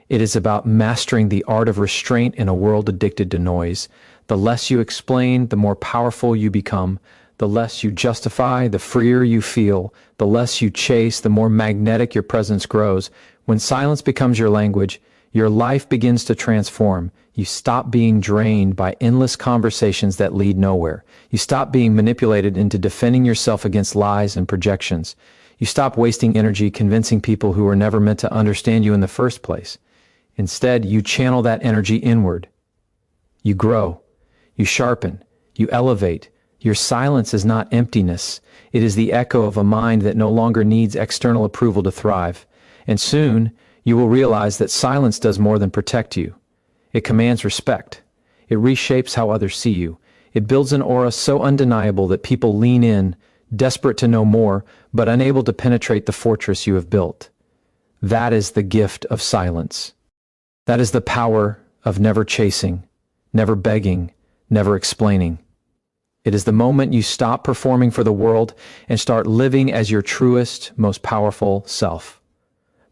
Speaker 1: It is about mastering the art of restraint in a world addicted to noise. The less you explain, the more powerful you become. The less you justify, the freer you feel. The less you chase, the more magnetic your presence grows. When silence becomes your language, your life begins to transform. You stop being drained by endless conversations that lead nowhere. You stop being manipulated into defending yourself against lies and projections. You stop wasting energy convincing people who were never meant to understand you in the first place. Instead, you channel that energy inward. You grow. You sharpen, you elevate. Your silence is not emptiness. It is the echo of a mind that no longer needs external approval to thrive. And soon, you will realize that silence does more than protect you. It commands respect. It reshapes how others see you. It builds an aura so undeniable that people lean in, desperate to know more, but unable to penetrate the fortress you have built. That is the gift of silence. That is the power of never chasing, never begging, never explaining. It is the moment you stop performing for the world and start living as your truest, most powerful self.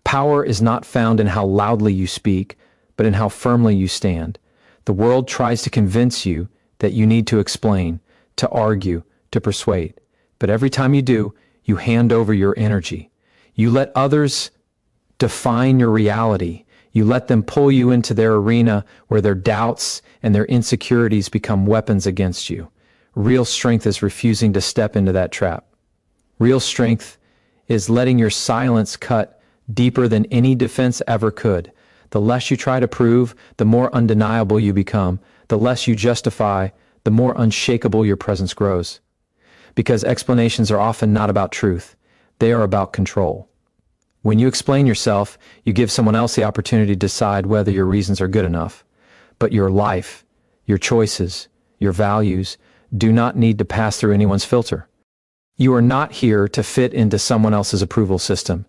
Speaker 1: Power is not found in how loudly you speak, but in how firmly you stand. The world tries to convince you that you need to explain, to argue, to persuade. But every time you do, you hand over your energy. You let others define your reality. You let them pull you into their arena where their doubts and their insecurities become weapons against you. Real strength is refusing to step into that trap. Real strength is letting your silence cut deeper than any defense ever could. The less you try to prove, the more undeniable you become. The less you justify, the more unshakable your presence grows. Because explanations are often not about truth. They are about control. When you explain yourself, you give someone else the opportunity to decide whether your reasons are good enough. But your life, your choices, your values do not need to pass through anyone's filter. You are not here to fit into someone else's approval system.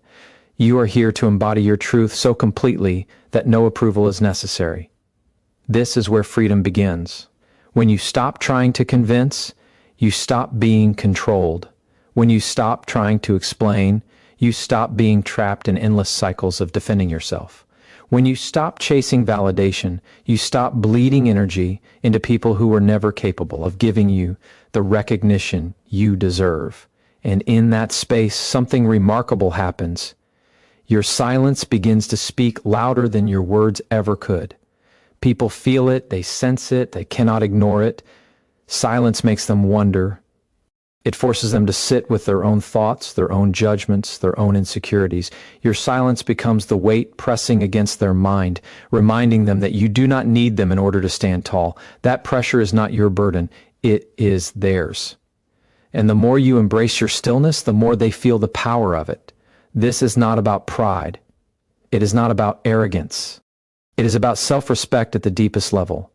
Speaker 1: You are here to embody your truth so completely that no approval is necessary. This is where freedom begins. When you stop trying to convince, You stop being controlled. When you stop trying to explain, you stop being trapped in endless cycles of defending yourself. When you stop chasing validation, you stop bleeding energy into people who were never capable of giving you the recognition you deserve. And in that space, something remarkable happens. Your silence begins to speak louder than your words ever could. People feel it, they sense it, they cannot ignore it. Silence makes them wonder. It forces them to sit with their own thoughts, their own judgments, their own insecurities. Your silence becomes the weight pressing against their mind, reminding them that you do not need them in order to stand tall. That pressure is not your burden, it is theirs. And the more you embrace your stillness, the more they feel the power of it. This is not about pride. It is not about arrogance. It is about self-respect at the deepest level.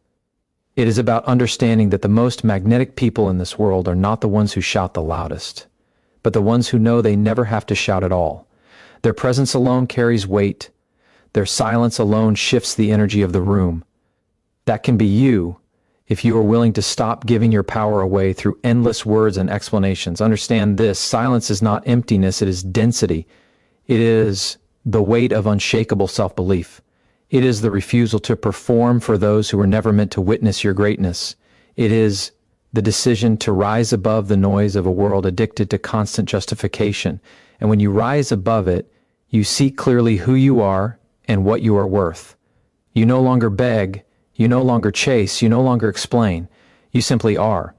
Speaker 1: It is about understanding that the most magnetic people in this world are not the ones who shout the loudest, but the ones who know they never have to shout at all. Their presence alone carries weight. Their silence alone shifts the energy of the room. That can be you if you are willing to stop giving your power away through endless words and explanations. Understand this: silence is not emptiness, it is density. It is the weight of unshakable self-belief. It is the refusal to perform for those who were never meant to witness your greatness. It is the decision to rise above the noise of a world addicted to constant justification. And when you rise above it, you see clearly who you are and what you are worth. You no longer beg, you no longer chase, you no longer explain. You simply are.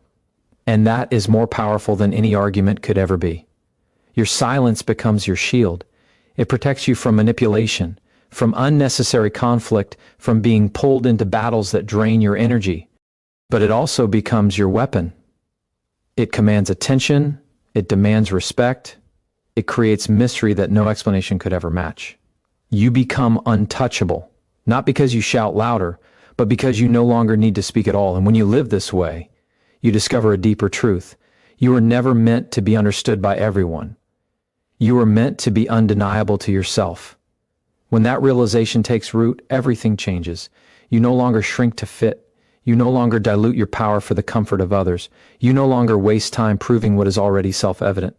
Speaker 1: And that is more powerful than any argument could ever be. Your silence becomes your shield. It protects you from manipulation, from unnecessary conflict, from being pulled into battles that drain your energy. But it also becomes your weapon. It commands attention, it demands respect, it creates mystery that no explanation could ever match. You become untouchable, not because you shout louder, but because you no longer need to speak at all. And when you live this way, you discover a deeper truth. You were never meant to be understood by everyone. You were meant to be undeniable to yourself. When that realization takes root, everything changes. You no longer shrink to fit. You no longer dilute your power for the comfort of others. You no longer waste time proving what is already self-evident.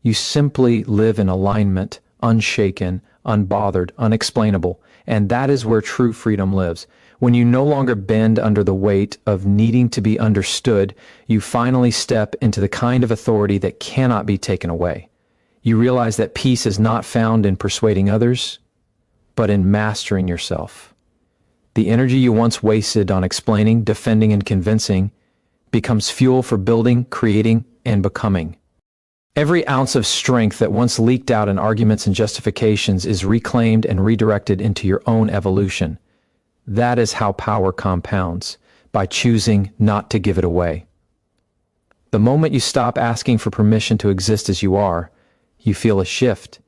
Speaker 1: You simply live in alignment, unshaken, unbothered, unexplainable. And that is where true freedom lives. When you no longer bend under the weight of needing to be understood, you finally step into the kind of authority that cannot be taken away. You realize that peace is not found in persuading others, but in mastering yourself. The energy you once wasted on explaining, defending, and convincing becomes fuel for building, creating, and becoming. Every ounce of strength that once leaked out in arguments and justifications is reclaimed and redirected into your own evolution. That is how power compounds, by choosing not to give it away. The moment you stop asking for permission to exist as you are, you feel a shift.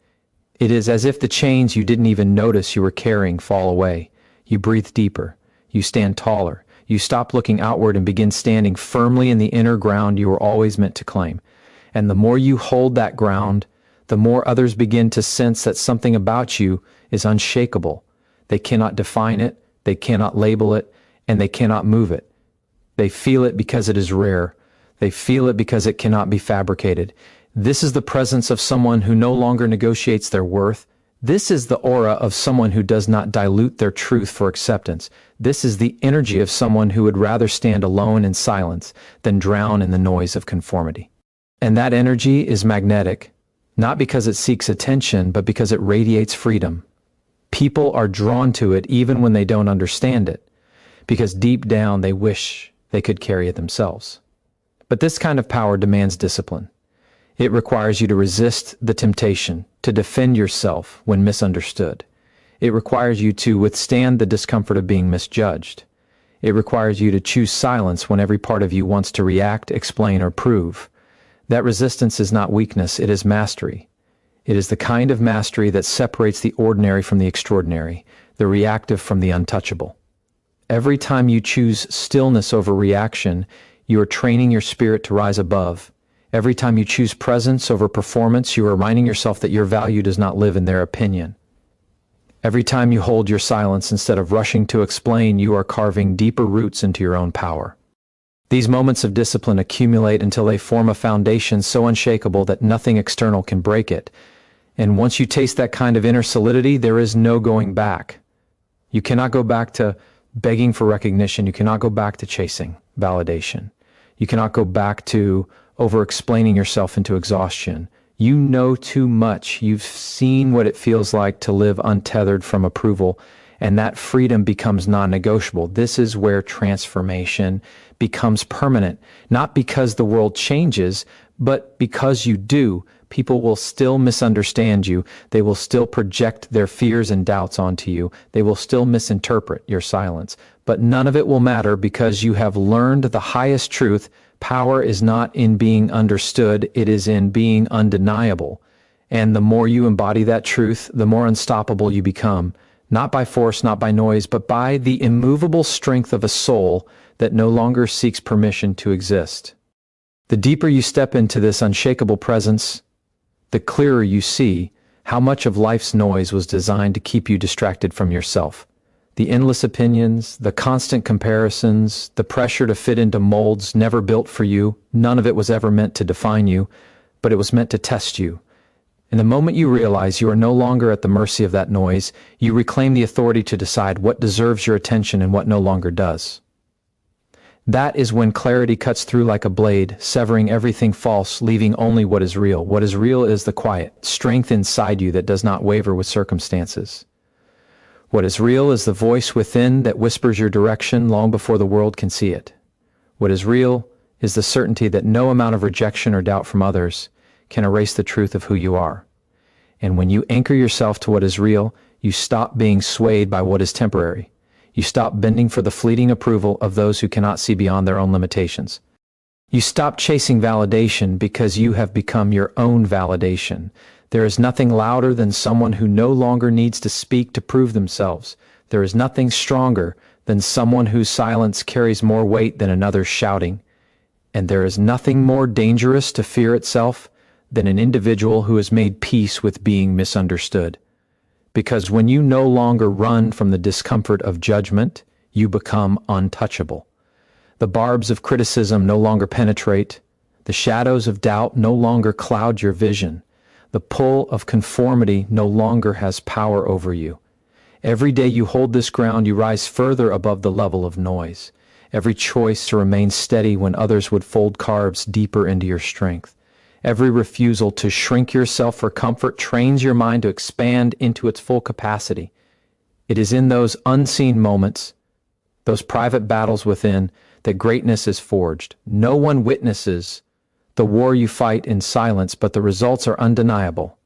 Speaker 1: It is as if the chains you didn't even notice you were carrying fall away. You breathe deeper. You stand taller. You stop looking outward and begin standing firmly in the inner ground you were always meant to claim. And the more you hold that ground, the more others begin to sense that something about you is unshakable. They cannot define it, they cannot label it, and they cannot move it. They feel it because it is rare. They feel it because it cannot be fabricated. This is the presence of someone who no longer negotiates their worth. This is the aura of someone who does not dilute their truth for acceptance. This is the energy of someone who would rather stand alone in silence than drown in the noise of conformity. And that energy is magnetic, not because it seeks attention, but because it radiates freedom. People are drawn to it even when they don't understand it, because deep down they wish they could carry it themselves. But this kind of power demands discipline. It requires you to resist the temptation, to defend yourself when misunderstood. It requires you to withstand the discomfort of being misjudged. It requires you to choose silence when every part of you wants to react, explain, or prove. That resistance is not weakness, it is mastery. It is the kind of mastery that separates the ordinary from the extraordinary, the reactive from the untouchable. Every time you choose stillness over reaction, you are training your spirit to rise above. Every time you choose presence over performance, you are reminding yourself that your value does not live in their opinion. Every time you hold your silence instead of rushing to explain, you are carving deeper roots into your own power. These moments of discipline accumulate until they form a foundation so unshakable that nothing external can break it. And once you taste that kind of inner solidity, there is no going back. You cannot go back to begging for recognition. You cannot go back to chasing validation. You cannot go back to over-explaining yourself into exhaustion. You know too much. You've seen what it feels like to live untethered from approval, and that freedom becomes non-negotiable. This is where transformation becomes permanent, not because the world changes, but because you do. People will still misunderstand you. They will still project their fears and doubts onto you. They will still misinterpret your silence. But none of it will matter because you have learned the highest truth. Power is not in being understood, it is in being undeniable. And the more you embody that truth, the more unstoppable you become. Not by force, not by noise, but by the immovable strength of a soul that no longer seeks permission to exist. The deeper you step into this unshakable presence, the clearer you see how much of life's noise was designed to keep you distracted from yourself. The endless opinions, the constant comparisons, the pressure to fit into molds never built for you, none of it was ever meant to define you, but it was meant to test you. And the moment you realize you are no longer at the mercy of that noise, you reclaim the authority to decide what deserves your attention and what no longer does. That is when clarity cuts through like a blade, severing everything false, leaving only what is real. What is real is the quiet strength inside you that does not waver with circumstances. What is real is the voice within that whispers your direction long before the world can see it. What is real is the certainty that no amount of rejection or doubt from others can erase the truth of who you are. And when you anchor yourself to what is real, you stop being swayed by what is temporary. You stop bending for the fleeting approval of those who cannot see beyond their own limitations. You stop chasing validation because you have become your own validation. There is nothing louder than someone who no longer needs to speak to prove themselves. There is nothing stronger than someone whose silence carries more weight than another's shouting. And there is nothing more dangerous to fear itself than an individual who has made peace with being misunderstood. Because when you no longer run from the discomfort of judgment, you become untouchable. The barbs of criticism no longer penetrate. The shadows of doubt no longer cloud your vision. The pull of conformity no longer has power over you. Every day you hold this ground, you rise further above the level of noise. Every choice to remain steady when others would fold carbs deeper into your strength. Every refusal to shrink yourself for comfort trains your mind to expand into its full capacity. It is in those unseen moments, those private battles within, that greatness is forged. No one witnesses the war you fight in silence, but the results are undeniable.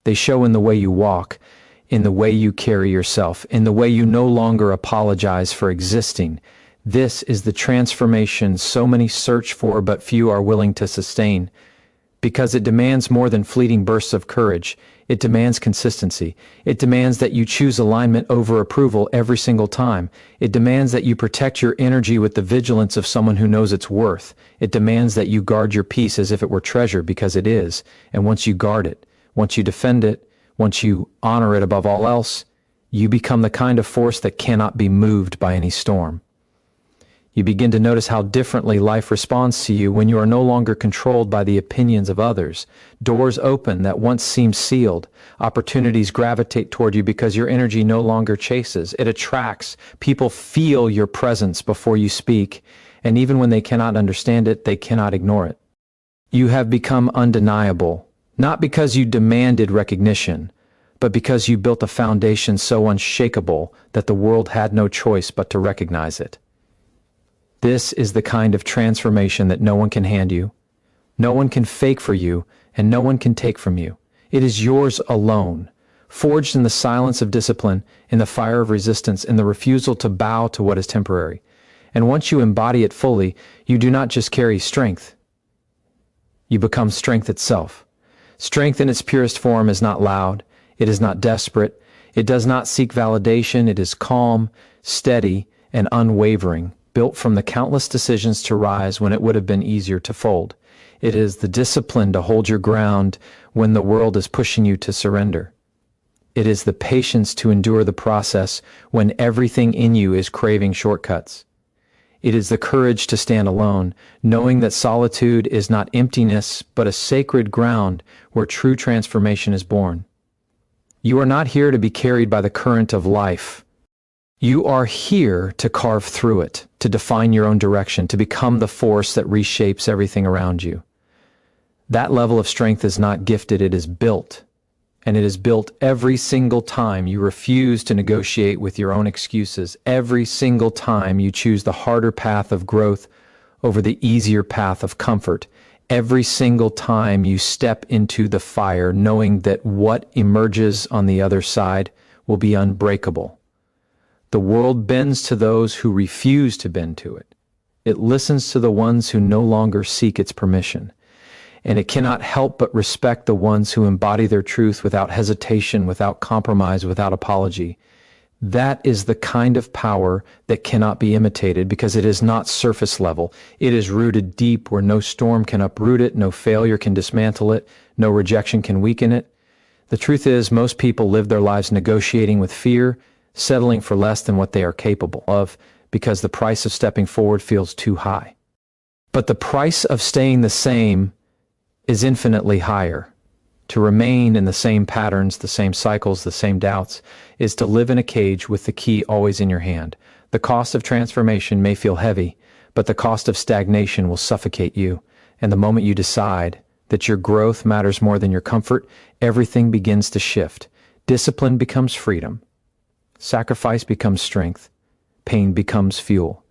Speaker 1: They show in the way you walk, in the way you carry yourself, in the way you no longer apologize for existing. This is the transformation so many search for, but few are willing to sustain. Because it demands more than fleeting bursts of courage. It demands consistency. It demands that you choose alignment over approval every single time. It demands that you protect your energy with the vigilance of someone who knows its worth. It demands that you guard your peace as if it were treasure, because it is. And once you guard it, once you defend it, once you honor it above all else, you become the kind of force that cannot be moved by any storm. You begin to notice how differently life responds to you when you are no longer controlled by the opinions of others. Doors open that once seemed sealed. Opportunities gravitate toward you because your energy no longer chases. It attracts. People feel your presence before you speak, and even when they cannot understand it, they cannot ignore it. You have become undeniable, not because you demanded recognition, but because you built a foundation so unshakable that the world had no choice but to recognize it. This is the kind of transformation that no one can hand you, no one can fake for you, and no one can take from you. It is yours alone, forged in the silence of discipline, in the fire of resistance, in the refusal to bow to what is temporary. And once you embody it fully, you do not just carry strength. You become strength itself. Strength in its purest form is not loud. It is not desperate. It does not seek validation. It is calm, steady, and unwavering, built from the countless decisions to rise when it would have been easier to fold. It is the discipline to hold your ground when the world is pushing you to surrender. It is the patience to endure the process when everything in you is craving shortcuts. It is the courage to stand alone, knowing that solitude is not emptiness, but a sacred ground where true transformation is born. You are not here to be carried by the current of life. You are here to carve through it, to define your own direction, to become the force that reshapes everything around you. That level of strength is not gifted, it is built. And it is built every single time you refuse to negotiate with your own excuses, every single time you choose the harder path of growth over the easier path of comfort, every single time you step into the fire knowing that what emerges on the other side will be unbreakable. The world bends to those who refuse to bend to it. It listens to the ones who no longer seek its permission. And it cannot help but respect the ones who embody their truth without hesitation, without compromise, without apology. That is the kind of power that cannot be imitated because it is not surface level. It is rooted deep where no storm can uproot it, no failure can dismantle it, no rejection can weaken it. The truth is, most people live their lives negotiating with fear, settling for less than what they are capable of because the price of stepping forward feels too high. But the price of staying the same is infinitely higher. To remain in the same patterns, the same cycles, the same doubts, is to live in a cage with the key always in your hand. The cost of transformation may feel heavy, but the cost of stagnation will suffocate you. And the moment you decide that your growth matters more than your comfort, everything begins to shift. Discipline becomes freedom. Sacrifice becomes strength. Pain becomes fuel.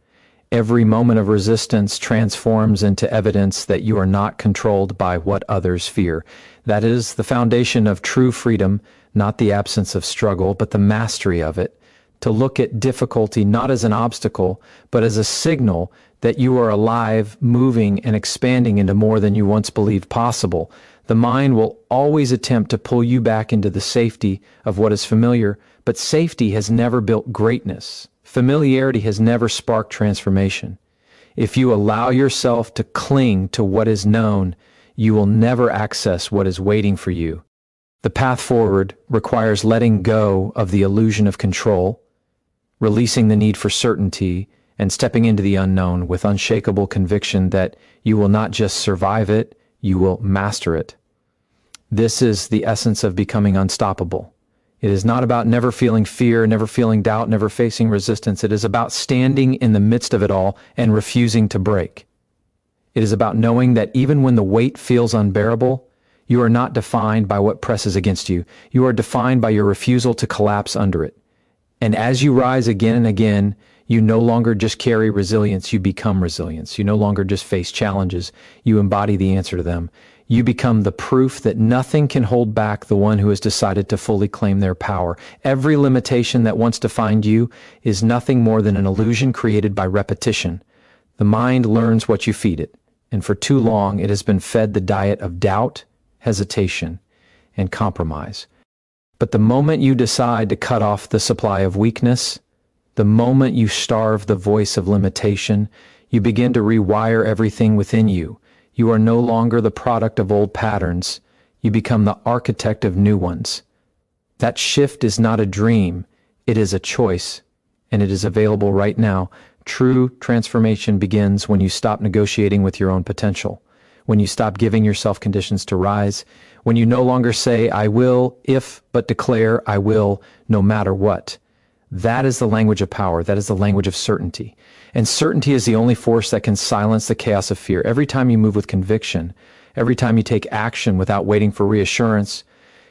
Speaker 1: Every moment of resistance transforms into evidence that you are not controlled by what others fear. That is the foundation of true freedom, not the absence of struggle, but the mastery of it. To look at difficulty not as an obstacle, but as a signal that you are alive, moving, and expanding into more than you once believed possible. The mind will always attempt to pull you back into the safety of what is familiar, but safety has never built greatness. Familiarity has never sparked transformation. If you allow yourself to cling to what is known, you will never access what is waiting for you. The path forward requires letting go of the illusion of control, releasing the need for certainty, and stepping into the unknown with unshakable conviction that you will not just survive it, you will master it. This is the essence of becoming unstoppable. It is not about never feeling fear, never feeling doubt, never facing resistance. It is about standing in the midst of it all and refusing to break. It is about knowing that even when the weight feels unbearable, you are not defined by what presses against you. You are defined by your refusal to collapse under it. And as you rise again and again, you no longer just carry resilience, you become resilience. You no longer just face challenges, you embody the answer to them. You become the proof that nothing can hold back the one who has decided to fully claim their power. Every limitation that once defined you is nothing more than an illusion created by repetition. The mind learns what you feed it, and for too long it has been fed the diet of doubt, hesitation, and compromise. But the moment you decide to cut off the supply of weakness, the moment you starve the voice of limitation, you begin to rewire everything within you. You are no longer the product of old patterns. You become the architect of new ones. That shift is not a dream. It is a choice, and it is available right now. True transformation begins when you stop negotiating with your own potential, when you stop giving yourself conditions to rise, when you no longer say, I will, if, but declare, I will, no matter what. That is the language of power. That is the language of certainty. And certainty is the only force that can silence the chaos of fear. Every time you move with conviction, every time you take action without waiting for reassurance,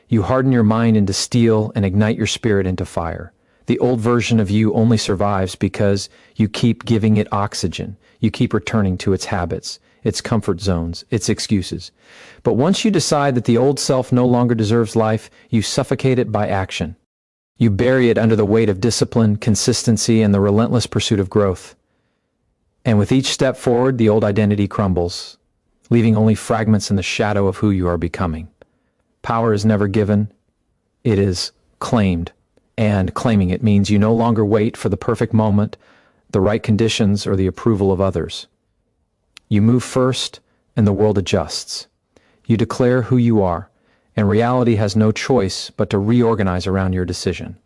Speaker 1: you harden your mind into steel and ignite your spirit into fire. The old version of you only survives because you keep giving it oxygen. You keep returning to its habits, its comfort zones, its excuses. But once you decide that the old self no longer deserves life, you suffocate it by action. You bury it under the weight of discipline, consistency, and the relentless pursuit of growth. And with each step forward, the old identity crumbles, leaving only fragments in the shadow of who you are becoming. Power is never given, it is claimed. And claiming it means you no longer wait for the perfect moment, the right conditions, or the approval of others. You move first, and the world adjusts. You declare who you are, and reality has no choice but to reorganize around your decision.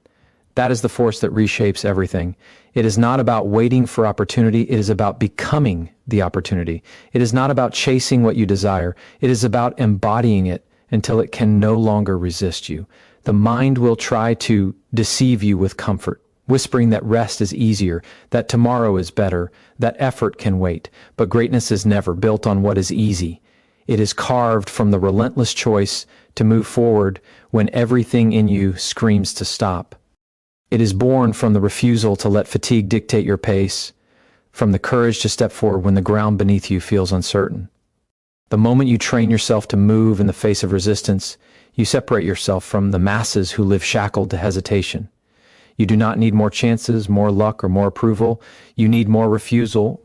Speaker 1: That is the force that reshapes everything. It is not about waiting for opportunity. It is about becoming the opportunity. It is not about chasing what you desire. It is about embodying it until it can no longer resist you. The mind will try to deceive you with comfort, whispering that rest is easier, that tomorrow is better, that effort can wait. But greatness is never built on what is easy. It is carved from the relentless choice to move forward when everything in you screams to stop. It is born from the refusal to let fatigue dictate your pace, from the courage to step forward when the ground beneath you feels uncertain. The moment you train yourself to move in the face of resistance, you separate yourself from the masses who live shackled to hesitation. You do not need more chances, more luck, or more approval. You need more refusal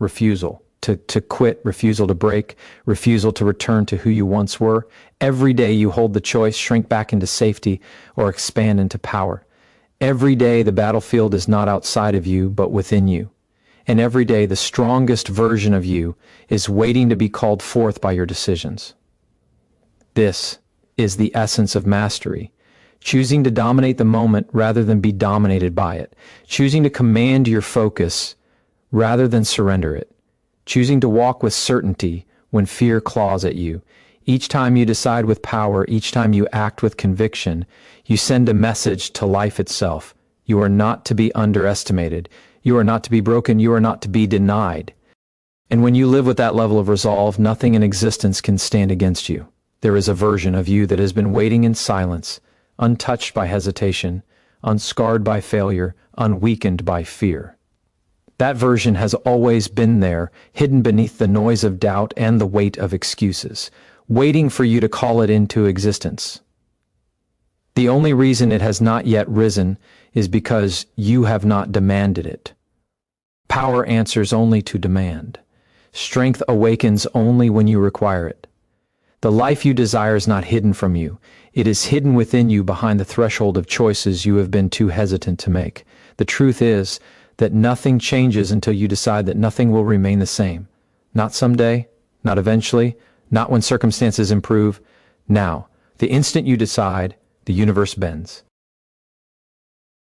Speaker 1: to quit, refusal to break, refusal to return to who you once were. Every day you hold the choice, shrink back into safety or expand into power. Every day the battlefield is not outside of you, but within you. And every day the strongest version of you is waiting to be called forth by your decisions. This is the essence of mastery. Choosing to dominate the moment rather than be dominated by it. Choosing to command your focus rather than surrender it. Choosing to walk with certainty when fear claws at you. Each time you decide with power, each time you act with conviction, you send a message to life itself. You are not to be underestimated. You are not to be broken. You are not to be denied. And when you live with that level of resolve, nothing in existence can stand against you. There is a version of you that has been waiting in silence, untouched by hesitation, unscarred by failure, unweakened by fear. That version has always been there, hidden beneath the noise of doubt and the weight of excuses, waiting for you to call it into existence. The only reason it has not yet risen is because you have not demanded it. Power answers only to demand. Strength awakens only when you require it. The life you desire is not hidden from you. It is hidden within you behind the threshold of choices you have been too hesitant to make. The truth is that nothing changes until you decide that nothing will remain the same. Not someday, not eventually, not when circumstances improve. Now, the instant you decide, the universe bends.